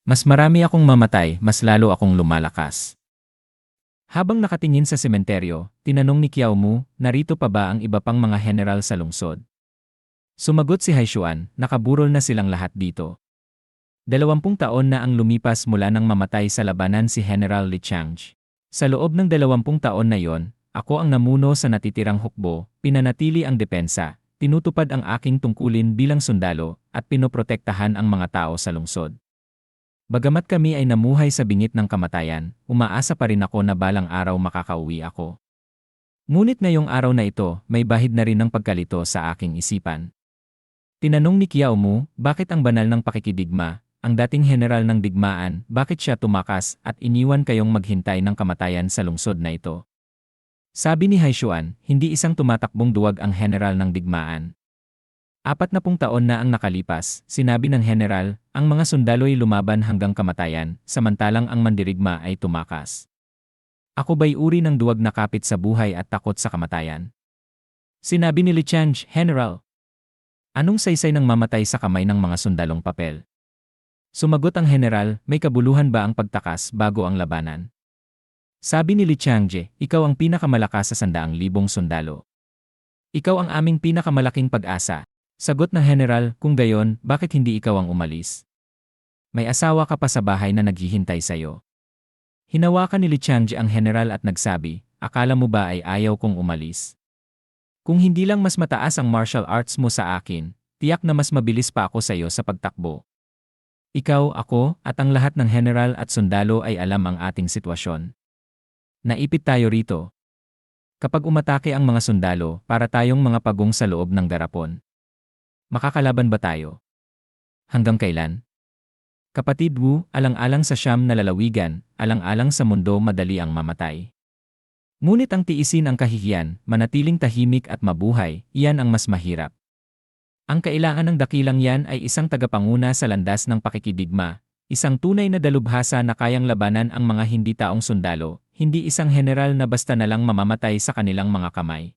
Mas marami akong mamatay, mas lalo akong lumalakas. Habang nakatingin sa sementeryo, tinanong ni Kiao Mu, narito pa ba ang iba pang mga general sa lungsod? Sumagot si Haishuan, nakaburol na silang lahat dito. 20 taon na ang lumipas mula nang mamatay sa labanan si General Li Changji. Sa loob ng 20 taon na yon, ako ang namuno sa natitirang hukbo, pinanatili ang depensa, tinutupad ang aking tungkulin bilang sundalo, at pinoprotektahan ang mga tao sa lungsod. Bagamat kami ay namuhay sa bingit ng kamatayan, umaasa pa rin ako na balang araw makakauwi ako. Ngunit ngayong araw na ito, may bahid na rin ng pagkalito sa aking isipan. Tinanong ni Kiao Mu, bakit ang banal ng pakikidigma, ang dating general ng digmaan, bakit siya tumakas at iniwan kayong maghintay ng kamatayan sa lungsod na ito? Sabi ni Haishuan, hindi isang tumatakbong duwag ang general ng digmaan. 40 taon na ang nakalipas, sinabi ng general, ang mga sundalo'y lumaban hanggang kamatayan, samantalang ang mandirigma ay tumakas. Ako ba'y uri ng duwag na kapit sa buhay at takot sa kamatayan? Sinabi ni Li Changji, General. Anong saysay ng mamatay sa kamay ng mga sundalong papel? Sumagot ang general, may kabuluhan ba ang pagtakas bago ang labanan? Sabi ni Li Changji, ikaw ang pinakamalakas sa 100,000 sundalo. Ikaw ang aming pinakamalaking pag-asa. Sagot ng general, kung gayon, bakit hindi ikaw ang umalis? May asawa ka pa sa bahay na naghihintay sa'yo. Hinawakan ni Li Changji ang general at nagsabi, akala mo ba ay ayaw kong umalis? Kung hindi lang mas mataas ang martial arts mo sa akin, tiyak na mas mabilis pa ako sa'yo sa pagtakbo. Ikaw, ako, at ang lahat ng general at sundalo ay alam ang ating sitwasyon. Naipit tayo rito. Kapag umatake ang mga sundalo, para tayong mga pagong sa loob ng garapon. Makakalaban ba tayo? Hanggang kailan? Kapatid Wu, alang-alang sa siyam na lalawigan, alang-alang sa mundo madali ang mamatay. Ngunit ang tiisin ang kahihiyan, manatiling tahimik at mabuhay, iyan ang mas mahirap. Ang kailangan ng dakilang yan ay isang tagapanguna sa landas ng pakikidigma, isang tunay na dalubhasa na kayang labanan ang mga hindi taong sundalo, hindi isang general na basta na lang mamamatay sa kanilang mga kamay.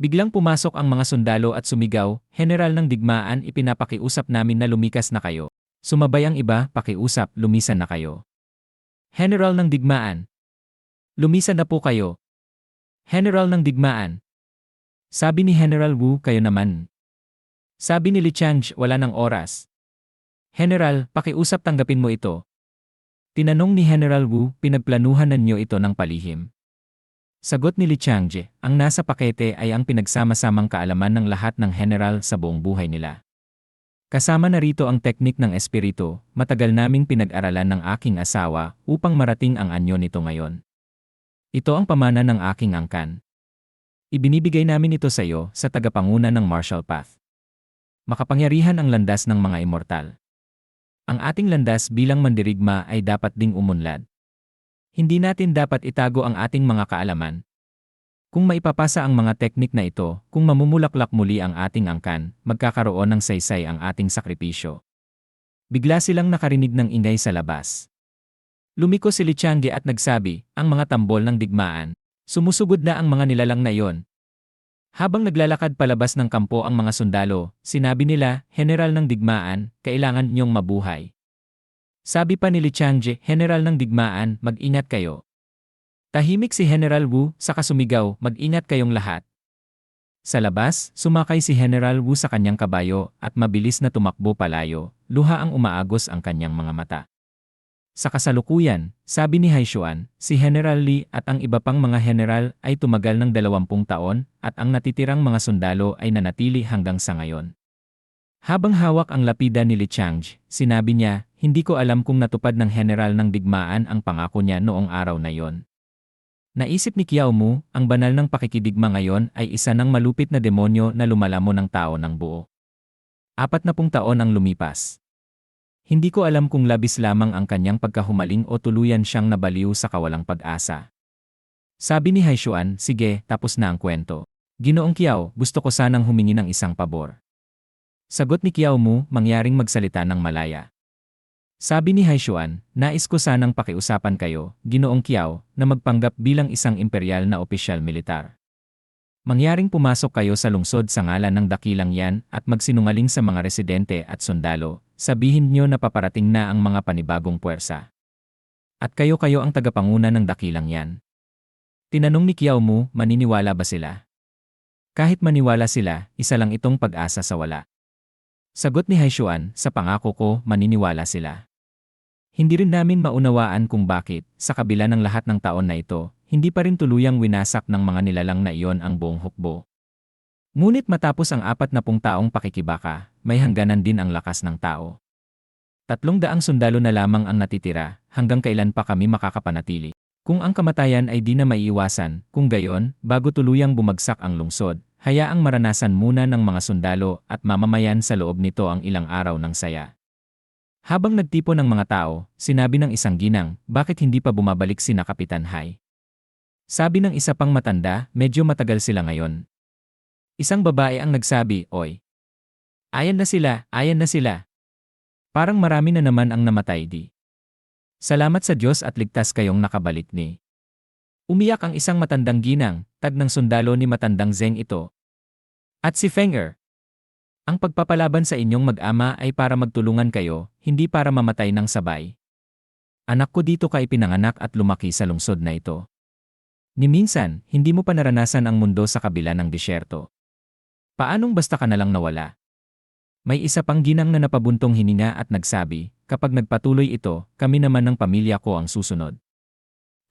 Biglang pumasok ang mga sundalo at sumigaw, General ng digmaan, ipinapakiusap namin na lumikas na kayo. Sumabay ang iba, pakiusap, lumisan na kayo. General ng digmaan. Lumisan na po kayo. General ng digmaan. Sabi ni General Wu, kayo naman. Sabi ni Li Changji, wala ng oras. General, pakiusap tanggapin mo ito. Tinanong ni General Wu, pinagplanuhan ninyo ito ng palihim. Sagot ni Li Changji, ang nasa pakete ay ang pinagsama-samang kaalaman ng lahat ng general sa buong buhay nila. Kasama na rito ang teknik ng espiritu, matagal naming pinag-aralan ng aking asawa upang marating ang anyo nito ngayon. Ito ang pamana ng aking angkan. Ibinibigay namin ito sa iyo sa tagapanguna ng martial path. Makapangyarihan ang landas ng mga immortal. Ang ating landas bilang mandirigma ay dapat ding umunlad. Hindi natin dapat itago ang ating mga kaalaman. Kung maipapasa ang mga teknik na ito, kung mamumulaklak muli ang ating angkan, magkakaroon ng saysay ang ating sakripisyo. Bigla silang nakarinig ng ingay sa labas. Lumiko si Li Changji at nagsabi, ang mga tambol ng digmaan. Sumusugod na ang mga nilalang na iyon. Habang naglalakad palabas ng kampo ang mga sundalo, sinabi nila, General ng digmaan, kailangan niyong mabuhay. Sabi pa ni Li Changji, General ng digmaan, mag-ingat kayo. Tahimik si General Wu, saka sumigaw, mag-ingat kayong lahat. Sa labas, sumakay si General Wu sa kanyang kabayo at mabilis na tumakbo palayo, luha ang umaagos ang kanyang mga mata. Sa kasalukuyan, sabi ni Haishuan, si General Li at ang iba pang mga general ay tumagal ng 20 taon at ang natitirang mga sundalo ay nanatili hanggang sa ngayon. Habang hawak ang lapida ni Li Changji, sinabi niya, hindi ko alam kung natupad ng general ng digmaan ang pangako niya noong araw na yon. Naisip ni Kiao Mu, ang banal ng pakikidigma ngayon ay isa ng malupit na demonyo na lumalamon ng tao ng buo. 40 taon ang lumipas. Hindi ko alam kung labis lamang ang kanyang pagkahumaling o tuluyan siyang nabaliw sa kawalang pag-asa. Sabi ni Haishuan, sige, tapos na ang kwento. Ginoong Kiao, gusto ko sanang humingi ng isang pabor. Sagot ni Kiao Mu, mangyaring magsalita ng malaya. Sabi ni Haishuan, nais ko sanang pakiusapan kayo, Ginoong Kiao, na magpanggap bilang isang imperial na opisyal militar. Mangyaring pumasok kayo sa lungsod sa ngalan ng dakilang yan at magsinungaling sa mga residente at sundalo, sabihin niyo na paparating na ang mga panibagong puwersa. At kayo ang tagapanguna ng dakilang yan. Tinanong ni Kiao Mu, maniniwala ba sila? Kahit maniwala sila, isa lang itong pag-asa sa wala. Sagot ni Haishuan, sa pangako ko, maniniwala sila. Hindi rin namin maunawaan kung bakit, sa kabila ng lahat ng taon na ito, hindi pa rin tuluyang winasak ng mga nilalang na iyon ang buong hukbo. Ngunit matapos ang 40 taong pakikibaka, may hangganan din ang lakas ng tao. 300 sundalo na lamang ang natitira, hanggang kailan pa kami makakapanatili? Kung ang kamatayan ay di na maiiwasan, kung gayon, bago tuluyang bumagsak ang lungsod, hayaang maranasan muna ng mga sundalo at mamamayan sa loob nito ang ilang araw ng saya. Habang nagtipon ng mga tao, sinabi ng isang ginang, bakit hindi pa bumabalik sina Kapitan Hai? Sabi ng isa pang matanda, medyo matagal sila ngayon. Isang babae ang nagsabi, oy. Ayan na sila, ayan na sila. Parang marami na naman ang namatay di. Salamat sa Diyos at ligtas kayong nakabalik ni. Umiyak ang isang matandang ginang, tag ng sundalo ni matandang Zeng ito. At si Fenger. Ang pagpapalaban sa inyong mag-ama ay para magtulungan kayo, hindi para mamatay ng sabay. Anak ko dito ka ipinanganak at lumaki sa lungsod na ito. Ni minsan, hindi mo pa naranasan ang mundo sa kabila ng disyerto. Paanong basta ka nalang nawala? May isa pang ginang na napabuntong hininga at nagsabi, kapag nagpatuloy ito, kami naman ng pamilya ko ang susunod.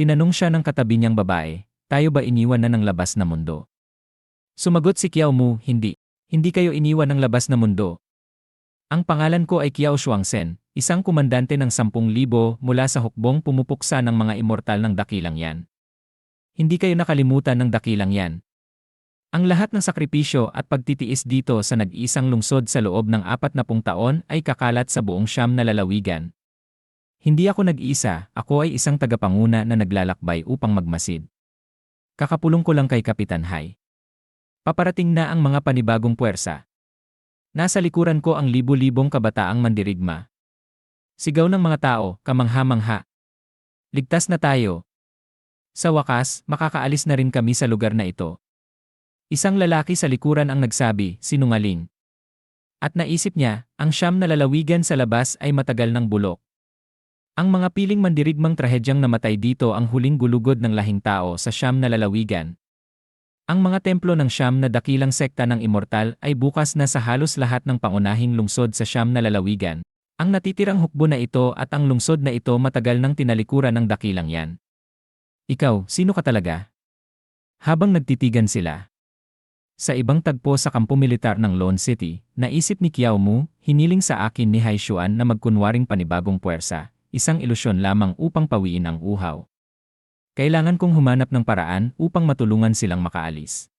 Tinanong siya ng katabi niyang babae, tayo ba iniwan na ng labas na mundo? Sumagot si Kiao Mu, hindi. Hindi kayo iniwan ng labas na mundo. Ang pangalan ko ay Kiao Shuangsen, isang komandante ng 10,000 mula sa hukbong pumupuksa ng mga immortal ng dakilang yan. Hindi kayo nakalimutan ng dakilang yan. Ang lahat ng sakripisyo at pagtitiis dito sa nag-iisang lungsod sa loob ng 40 taon ay kakalat sa buong Siyam na lalawigan. Hindi ako nag-iisa, ako ay isang tagapanguna na naglalakbay upang magmasid. Kakapulong ko lang kay Kapitan Hai. Paparating na ang mga panibagong puwersa. Nasa likuran ko ang libu-libong kabataang mandirigma. Sigaw ng mga tao, kamangha-mangha. Ligtas na tayo. Sa wakas, makakaalis na rin kami sa lugar na ito. Isang lalaki sa likuran ang nagsabi, sinungaling. At naisip niya, ang Siyam na lalawigan sa labas ay matagal ng bulok. Ang mga piling mandirigmang trahedyang namatay dito ang huling gulugod ng lahing tao sa Siyam na lalawigan. Ang mga templo ng Siyam na dakilang sekta ng immortal ay bukas na sa halos lahat ng pangunahing lungsod sa Siyam na lalawigan. Ang natitirang hukbo na ito at ang lungsod na ito matagal nang tinalikuran ng dakilang yan. Ikaw, sino ka talaga? Habang nagtitigan sila. Sa ibang tagpo sa kampo militar ng Lone City, naisip ni Kiao Mu, hiniling sa akin ni Haishuan na magkunwaring panibagong puwersa, isang ilusyon lamang upang pawiin ang uhaw. Kailangan kong humanap ng paraan upang matulungan silang makaalis.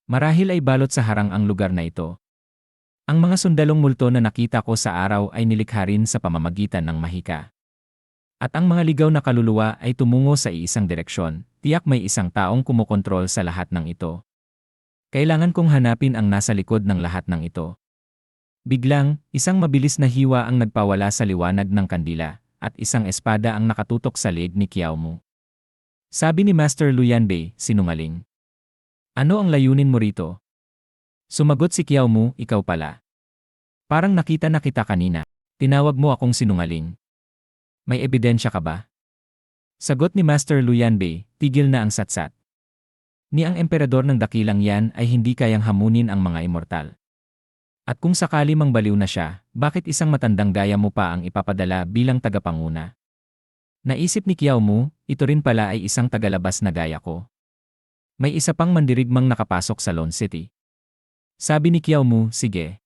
Marahil ay balot sa harang ang lugar na ito. Ang mga sundalong multo na nakita ko sa araw ay nilikha rin sa pamamagitan ng mahika. At ang mga ligaw na kaluluwa ay tumungo sa iisang direksyon, tiyak may isang taong kumokontrol sa lahat ng ito. Kailangan kong hanapin ang nasa likod ng lahat ng ito. Biglang, isang mabilis na hiwa ang nagpawala sa liwanag ng kandila, at isang espada ang nakatutok sa leeg ni Kiao Mu. Sabi ni Master Lu Yanbei, sinungaling. Ano ang layunin mo rito? Sumagot si Kiao Mu, ikaw pala. Parang nakita na kita kanina. Tinawag mo akong sinungaling. May ebidensya ka ba? Sagot ni Master Lu Yanbei, tigil na ang satsat. Ni ang emperador ng dakilang yan ay hindi kayang hamunin ang mga immortal. At kung sakali mang baliw na siya, bakit isang matandang gaya mo pa ang ipapadala bilang tagapanguna? Naisip ni Kiao Mu, ito rin pala ay isang tagalabas na gaya ko. May isa pang mandirigmang nakapasok sa Lone City. Sabi ni Kiao Mu, sige.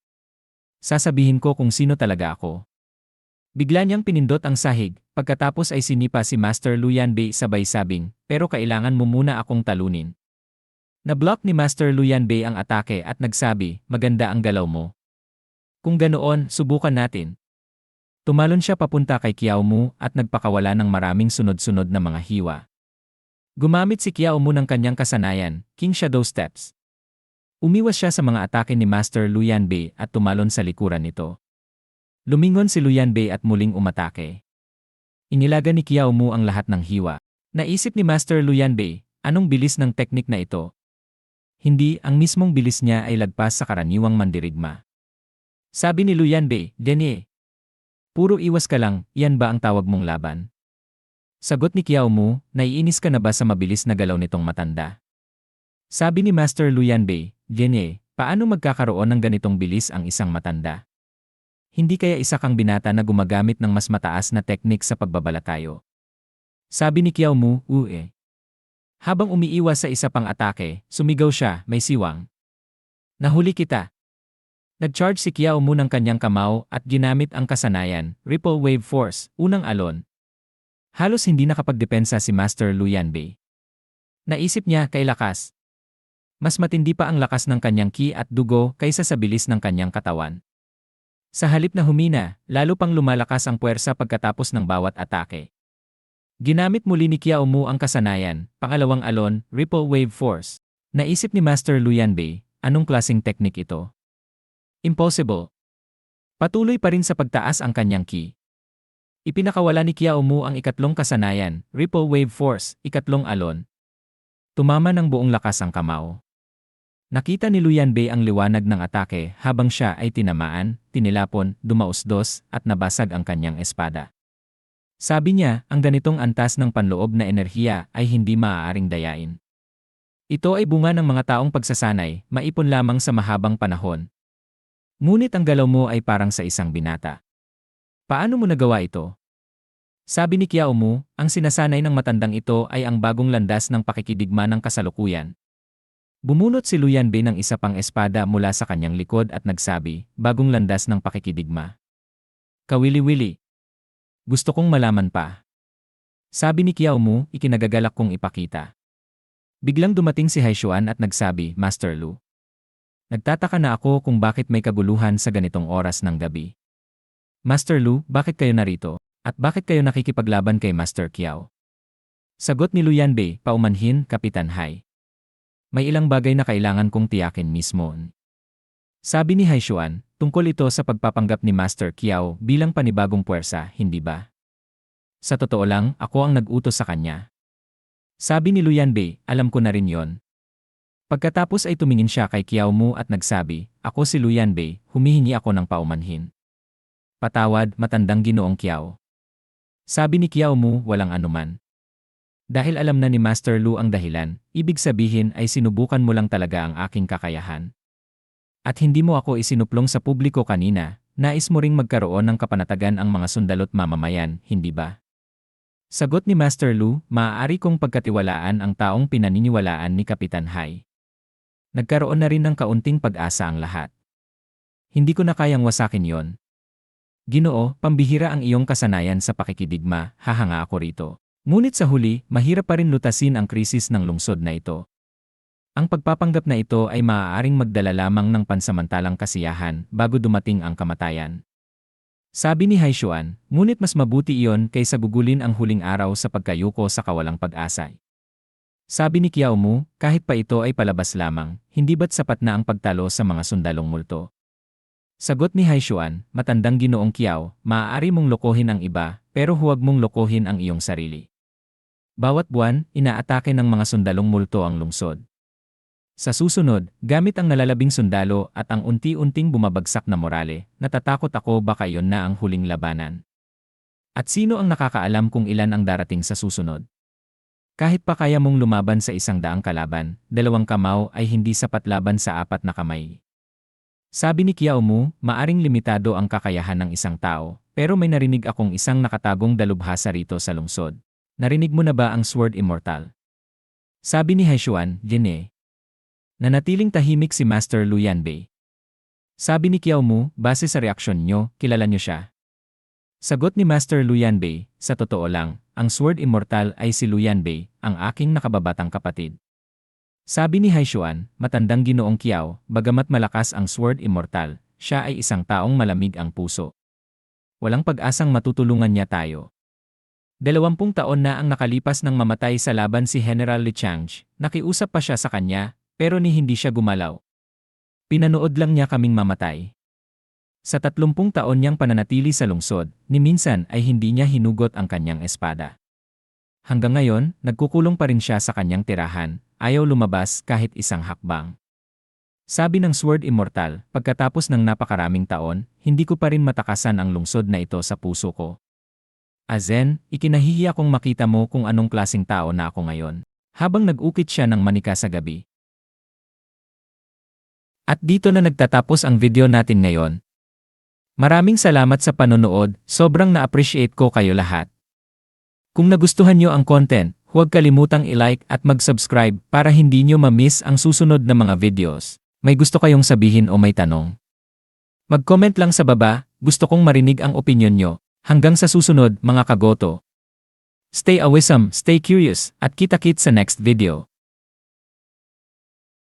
Sasabihin ko kung sino talaga ako. Bigla niyang pinindot ang sahig, pagkatapos ay sinipa si Master Lu Yanbei sabay sabing, pero kailangan mo muna akong talunin. Na-block ni Master Lu Yanbei ang atake at nagsabi, maganda ang galaw mo. Kung ganoon, subukan natin. Tumalon siya papunta kay Kiao Mu at nagpakawala ng maraming sunod-sunod na mga hiwa. Gumamit si Kiao Mu ng kanyang kasanayan, King Shadow Steps. Umiwas siya sa mga atake ni Master Lu Yanbei at tumalon sa likuran nito. Lumingon si Lu Yanbei at muling umatake. Inilaga ni Kiao Mu ang lahat ng hiwa. Naisip ni Master Lu Yanbei, anong bilis ng teknik na ito? Hindi, ang mismong bilis niya ay lagpas sa karaniwang mandirigma. Sabi ni Lu Yanbei, Denye, Puro iwas ka lang, yan ba ang tawag mong laban? Sagot ni Kiao Mu, naiinis ka na ba sa mabilis na galaw nitong matanda? Sabi ni Master Lu Yanbei, Genye, paano magkakaroon ng ganitong bilis ang isang matanda? Hindi kaya isa kang binata na gumagamit ng mas mataas na teknik sa pagbabalatayo? Sabi ni Kiao Mu, Habang umiiwas sa isa pang atake, sumigaw siya, may siwang. Nahuli kita. Nag-charge si Kiao Mu ng kanyang kamao at ginamit ang kasanayan, Ripple Wave Force, unang alon. Halos hindi nakapagdepensa si Master Lu Yanbei. Naisip niya kay lakas. Mas matindi pa ang lakas ng kanyang ki at dugo kaysa sa bilis ng kanyang katawan. Sa halip na humina, lalo pang lumalakas ang puwersa pagkatapos ng bawat atake. Ginamit muli ni Kiao Mu ang kasanayan, pangalawang alon, Ripple Wave Force. Naisip ni Master Lu Yanbei, anong klaseng teknik ito? Impossible. Patuloy pa rin sa pagtaas ang kanyang ki. Ipinakawala ni Kiao Mu ang ikatlong kasanayan, Ripple Wave Force, ikatlong alon. Tumama ng buong lakas ang kamao. Nakita ni Lu Yanbei ang liwanag ng atake habang siya ay tinamaan, tinilapon, dumausdos at nabasag ang kanyang espada. Sabi niya, ang ganitong antas ng panloob na enerhiya ay hindi maaaring dayain. Ito ay bunga ng mga taong pagsasanay, maipon lamang sa mahabang panahon. Ngunit ang galaw mo ay parang sa isang binata. Paano mo nagawa ito? Sabi ni Kiao Mu, ang sinasanay ng matandang ito ay ang bagong landas ng pakikidigma ng kasalukuyan. Bumunot si Lu Yanbei ng isa pang espada mula sa kanyang likod at nagsabi, bagong landas ng pakikidigma. Kawili-wili. Gusto kong malaman pa. Sabi ni Kiao Mu, ikinagagalak kong ipakita. Biglang dumating si Haishuan at nagsabi, Master Lu. Nagtataka na ako kung bakit may kaguluhan sa ganitong oras ng gabi. Master Lu, bakit kayo narito? At bakit kayo nakikipaglaban kay Master Kiao? Sagot ni Lu Yanbei, paumanhin, Kapitan Hai. May ilang bagay na kailangan kong tiyakin mismo. Sabi ni Haishuan, tungkol ito sa pagpapanggap ni Master Kiao bilang panibagong puwersa, hindi ba? Sa totoo lang, ako ang nag-utos sa kanya. Sabi ni Lu Yanbei, alam ko na rin yon. Pagkatapos ay tumingin siya kay Kiao Mu at nagsabi, ako si Lu Yanbei, humihingi ako ng paumanhin. Patawad, matandang ginoong Kiao. Sabi ni Kiao Mu, walang anuman. Dahil alam na ni Master Lu ang dahilan, ibig sabihin ay sinubukan mo lang talaga ang aking kakayahan. At hindi mo ako isinuplong sa publiko kanina, nais mo ring magkaroon ng kapanatagan ang mga sundalo't mamamayan, hindi ba? Sagot ni Master Lu, maaari kong pagkatiwalaan ang taong pinaniniwalaan ni Kapitan Hai. Nagkaroon na rin ng kaunting pag-asa ang lahat. Hindi ko na kayang wasakin yon. Ginoo, pambihira ang iyong kasanayan sa pakikidigma, hahanga ako rito. Ngunit sa huli, mahirap pa rin lutasin ang krisis ng lungsod na ito. Ang pagpapanggap na ito ay maaaring magdala lamang ng pansamantalang kasiyahan bago dumating ang kamatayan. Sabi ni Haishuan, ngunit mas mabuti iyon kaysa gugulin ang huling araw sa pagkayuko sa kawalang pag-asa. Sabi ni Kiao Mu, kahit pa ito ay palabas lamang, hindi ba't sapat na ang pagtalo sa mga sundalong multo? Sagot ni Haishuan, matandang ginoong Kiao, maaari mong lokohin ang iba, pero huwag mong lokohin ang iyong sarili. Bawat buwan, inaatake ng mga sundalong multo ang lungsod. Sa susunod, gamit ang nalalabing sundalo at ang unti-unting bumabagsak na morale, natatakot ako baka iyon na ang huling labanan. At sino ang nakakaalam kung ilan ang darating sa susunod? Kahit pa kaya mong lumaban sa 100 kalaban, 2 kamao ay hindi sapat laban sa 4 na kamay. Sabi ni Kiao Mu, maaring limitado ang kakayahan ng isang tao, pero may narinig akong isang nakatagong dalubhasa rito sa lungsod. Narinig mo na ba ang Sword Immortal? Sabi ni Haishuan, Gine. Nanatiling tahimik si Master Lu Yanbei. Sabi ni Kiao Mu, base sa reaksyon nyo, kilala nyo siya. Sagot ni Master Lu Yanbei, sa totoo lang, ang Sword Immortal ay si Lu Yanbei, ang aking nakababatang kapatid. Sabi ni Haishuan, matandang ginoong Kiao, bagamat malakas ang Sword Immortal, siya ay isang taong malamig ang puso. Walang pag-asang matutulungan niya tayo. 20 taon na ang nakalipas nang mamatay sa laban si General Li Changge, nakiusap pa siya sa kanya, pero ni hindi siya gumalaw. Pinanood lang niya kaming mamatay. Sa 30 taon niyang pananatili sa lungsod, ni minsan ay hindi niya hinugot ang kanyang espada. Hanggang ngayon, nagkukulong pa rin siya sa kanyang tirahan, ayaw lumabas kahit isang hakbang. Sabi ng Sword Immortal, pagkatapos ng napakaraming taon, hindi ko pa rin matakasan ang lungsod na ito sa puso ko. Azen, ikinahihiya kong makita mo kung anong klaseng tao na ako ngayon. Habang nag-ukit siya ng manika sa gabi. At dito na nagtatapos ang video natin ngayon. Maraming salamat sa panonood, sobrang na-appreciate ko kayo lahat. Kung nagustuhan nyo ang content, huwag kalimutang i-like at mag-subscribe para hindi nyo ma-miss ang susunod na mga videos. May gusto kayong sabihin o may tanong? Mag-comment lang sa baba, gusto kong marinig ang opinyon nyo. Hanggang sa susunod mga kagoto. Stay awesome, stay curious, at kita-kits sa next video.